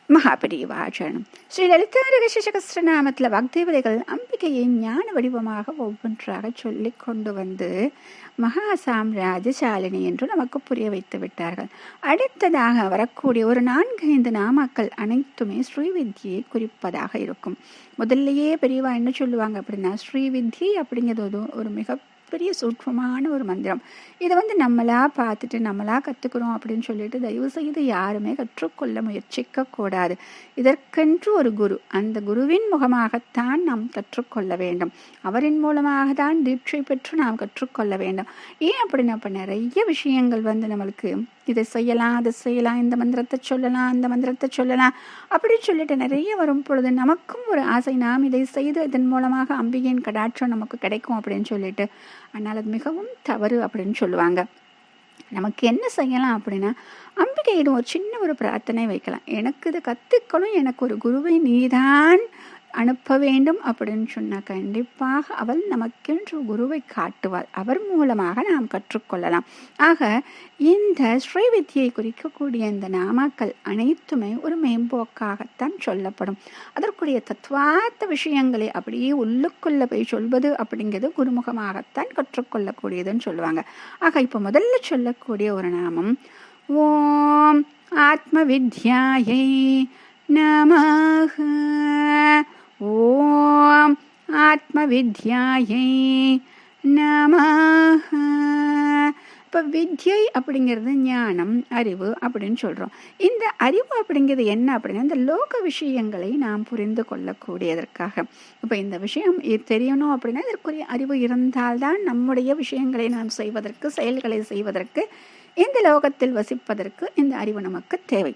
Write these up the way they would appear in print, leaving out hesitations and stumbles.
மகாபெரிவாச்சரணம். ஸ்ரீ லலிதா ரகசிய சகஸ்ரநாமத்தில் வாக்தேவதைகள் அம்பிகையை ஞான வடிவமாக ஒவ்வொன்றாக சொல்லி கொண்டு வந்து மகா சாம்ராஜ்யசாலினி என்று நமக்கு புரிய வைத்து விட்டார்கள். அடுத்ததாக வரக்கூடிய ஒரு 4-5 நாமாக்கள் அனைத்துமே ஸ்ரீவித்யை குறிப்பதாக இருக்கும். முதல்லையே பெரியவா என்ன சொல்லுவாங்க அப்படின்னா, ஸ்ரீவித்யை அப்படிங்கிறது ஒரு மிக பெரிய சூட்சமான ஒரு மந்திரம். இதை நம்மளா பார்த்துட்டு நம்மளா கற்றுக்கிறோம் அப்படின்னு சொல்லிட்டு தயவு செய்து யாருமே கற்றுக்கொள்ள முயற்சிக்க கூடாது. இதற்கென்று ஒரு குரு, அந்த குருவின் முகமாகத்தான் நாம் கற்றுக்கொள்ள வேண்டும். அவரின் மூலமாக தான் தீட்சை பெற்று நாம் கற்றுக்கொள்ள வேண்டும். ஏன் அப்படின்னா இப்போ நிறைய விஷயங்கள் நம்மளுக்கு இதை செய்யலாம், அதை செய்யலாம், இந்த மந்திரத்தை சொல்லலாம், அந்த மந்திரத்தை சொல்லலாம் அப்படின்னு சொல்லிட்டு நிறைய வரும் பொழுது நமக்கும் ஒரு ஆசை, நாம் இதை செய்து இதன் மூலமாக அம்பிகையின் கடாட்சம் நமக்கு கிடைக்கும் அப்படின்னு சொல்லிட்டு. ஆனால் அது மிகவும் தவறு அப்படின்னு சொல்லுவாங்க. நமக்கு என்ன செய்யலாம் அப்படின்னா, அம்பிகையிடம் ஒரு சின்ன ஒரு பிரார்த்தனை வைக்கலாம். எனக்கு இதை கற்றுக்கணும், எனக்கு ஒரு குருவை நீதான் அனுப்ப வேண்டும் அப்படின்னு சொன்னால் கண்டிப்பாக அவள் நமக்கென்று குருவை காட்டுவாள். அவர் மூலமாக நாம் கற்றுக்கொள்ளலாம். ஆக இந்த ஸ்ரீவித்யை குறிக்கக்கூடிய இந்த நாமாக்கள் அனைத்துமே ஒரு மேம்போக்காகத்தான் சொல்லப்படும். அதற்குரிய தத்துவார்த்த விஷயங்களை அப்படியே உள்ளுக்குள்ள போய் சொல்வது அப்படிங்கிறது குருமுகமாகத்தான் கற்றுக்கொள்ளக்கூடியதுன்னு சொல்லுவாங்க. ஆக இப்போ முதல்ல சொல்லக்கூடிய ஒரு நாமம் ஓம் ஆத்ம வித்யாயை நமஹ. ஓம் ஆத்ம வித்யாயை நமஹ. இப்போ வித்யை அப்படிங்கிறது ஞானம், அறிவு அப்படின்னு சொல்கிறோம். இந்த அறிவு அப்படிங்கிறது என்ன அப்படின்னா, இந்த லோக விஷயங்களை நாம் புரிந்து கொள்ளக்கூடியதற்காக. இப்போ இந்த விஷயம் தெரியணும் அப்படின்னா இதற்குரிய அறிவு இருந்தால்தான் நம்முடைய விஷயங்களை நாம் செய்வதற்கு, செயல்களை செய்வதற்கு, இந்த லோகத்தில் வசிப்பதற்கு இந்த அறிவு நமக்கு தேவை.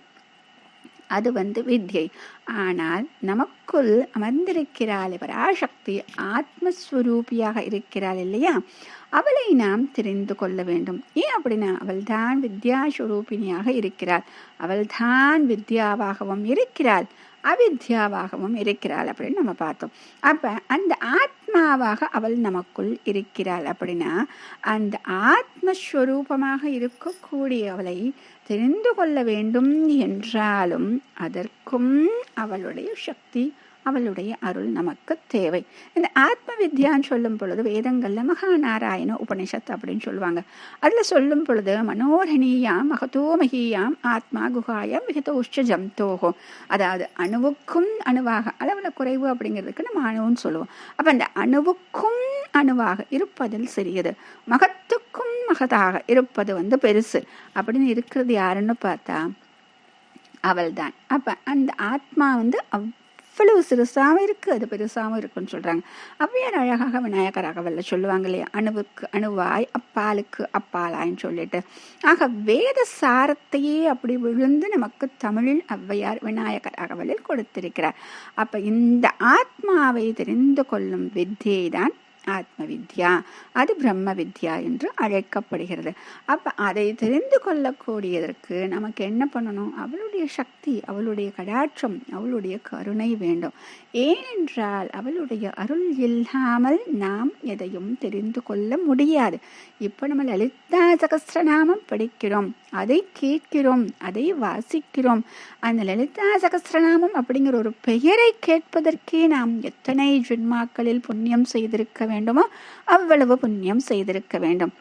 அது வித்யை. ஆனால் நமக்குள் அமர்ந்திருக்கிறாள் பராசக்தி, ஆத்மஸ்வரூபியாக இருக்கிறாள் இல்லையா, அவளை நாம் தெரிந்து கொள்ள வேண்டும். ஏன் அப்படின்னா அவள்தான் வித்யாஸ்வரூபிணியாக இருக்கிறாள். அவள்தான் வித்யாவாகவும் இருக்கிறாள், அவித்யாவாகவும் இருக்கிறாள் அப்படின்னு நம்ம பார்த்தோம். அப்போ அந்த ஆத்மாவாக அவள் நமக்குள் இருக்கிறாள் அப்படின்னா, அந்த ஆத்மஸ்வரூபமாக இருக்கக்கூடிய அவளை தெரிந்து கொள்ள வேண்டும் என்றாலும் அதற்கும் அவளுடைய சக்தி, அவளுடைய அருள் நமக்கு தேவை. இந்த ஆத்ம வித்யான்னு சொல்லும் பொழுது வேதங்கள்ல மகாநாராயண உபனிஷத் அப்படின்னு சொல்லுவாங்க. அதில் சொல்லும் பொழுது மனோரணியாம் மகதோ மகியாம் ஆத்மா குகாயம் மிகதோஷ்ட ஜம்தோகோ. அதாவது அணுவுக்கும் அணுவாக, அளவில் குறைவு அப்படிங்கிறதுக்கு நம்ம அணுன்னு சொல்லுவோம். அப்போ அந்த அணுவுக்கும் அணுவாக இருப்பதில் சிறியது, மகத்துக்கும் மகதாக இருப்பது பெருசு அப்படின்னு இருக்கிறது யாருன்னு பார்த்தா அவள்தான். அப்போ அந்த ஆத்மா அவ்வளவு சிறுசாகவும் இருக்குது, அது பெருசாகவும் இருக்குன்னு சொல்கிறாங்க. அவ்வையார் அழகாக விநாயகர் அகவல்ல சொல்லுவாங்க இல்லையா, அணுவுக்கு அணுவாய் அப்பாலுக்கு அப்பாலாயின்னு சொல்லிட்டு. ஆக வேத சாரத்தையே அப்படி விழுந்து நமக்கு தமிழில் அவ்வையார் விநாயகர் அகவலில் கொடுத்திருக்கிறார். அப்போ இந்த ஆத்மாவை தெரிந்து கொள்ளும் வித்தியை தான் ஆத்ம வித்யா, அது பிரம்ம வித்யா என்று அழைக்கப்படுகிறது. அப்போ அதை தெரிந்து கொள்ளக்கூடியதற்கு நமக்கு என்ன பண்ணணும், அவளுடைய சக்தி, அவளுடைய கடாட்சம், அவளுடைய கருணை வேண்டும். ஏனென்றால் அவளுடைய அருள் இல்லாமல் நாம் எதையும் தெரிந்து கொள்ள முடியாது. இப்போ நம்ம லலிதா சகஸ்ரநாமம் படிக்கிறோம், அதை கேட்கிறோம், அதை வாசிக்கிறோம். அந்த லலிதா சகஸ்ரநாமம் அப்படிங்கிற ஒரு பெயரை கேட்பதற்கே நாம் எத்தனை ஜென்மாக்களில் புண்ணியம் செய்திருக்க வேண்டுமோ அவ்வளவு புண்ணியம் செய்திருக்க வேண்டும்.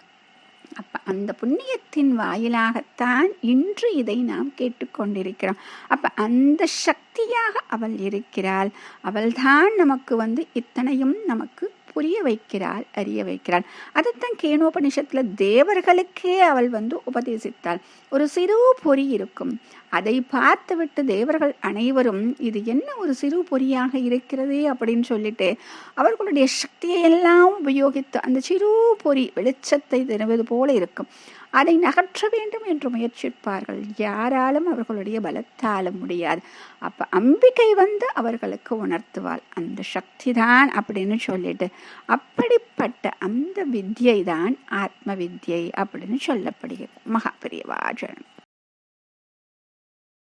அப்ப அந்த புண்ணியத்தின் வாயிலாகத்தான் இன்று இதை நாம் கேட்டுக்கொண்டிருக்கிறோம். அப்ப அந்த சக்தியாக அவள் இருக்கிறாள். அவள்தான் நமக்கு இத்தனையும் நமக்கு புரிய வைக்கிறாள், அறிய வைக்கிறாள். அதைத்தான் கேனோபனிஷத்துல தேவர்களுக்கே அவள் உபதேசித்தாள். ஒரு சிறு பொறி இருக்கும், அதை பார்த்துவிட்டு தேவர்கள் அனைவரும் இது என்ன ஒரு சிறு பொறியாக இருக்கிறதே அப்படின்னு சொல்லிட்டு அவர்களுடைய சக்தியை எல்லாம் உபயோகித்து அந்த சிறு பொறி வெளிச்சத்தை தருவது போல இருக்கும், அதை நகற்ற வேண்டும் என்று முயற்சிப்பார்கள். யாராலும் அவர்களுடைய பலத்தாலும் முடியாது. அப்ப அம்பிகை அவர்களுக்கு உணர்த்துவாள், அந்த சக்தி தான் அப்படின்னு சொல்லிட்டு. அப்படிப்பட்ட அந்த வித்யை தான் ஆத்ம வித்யை அப்படின்னு சொல்லப்படுகிறது. மகாபெரிவாச்சரணம்.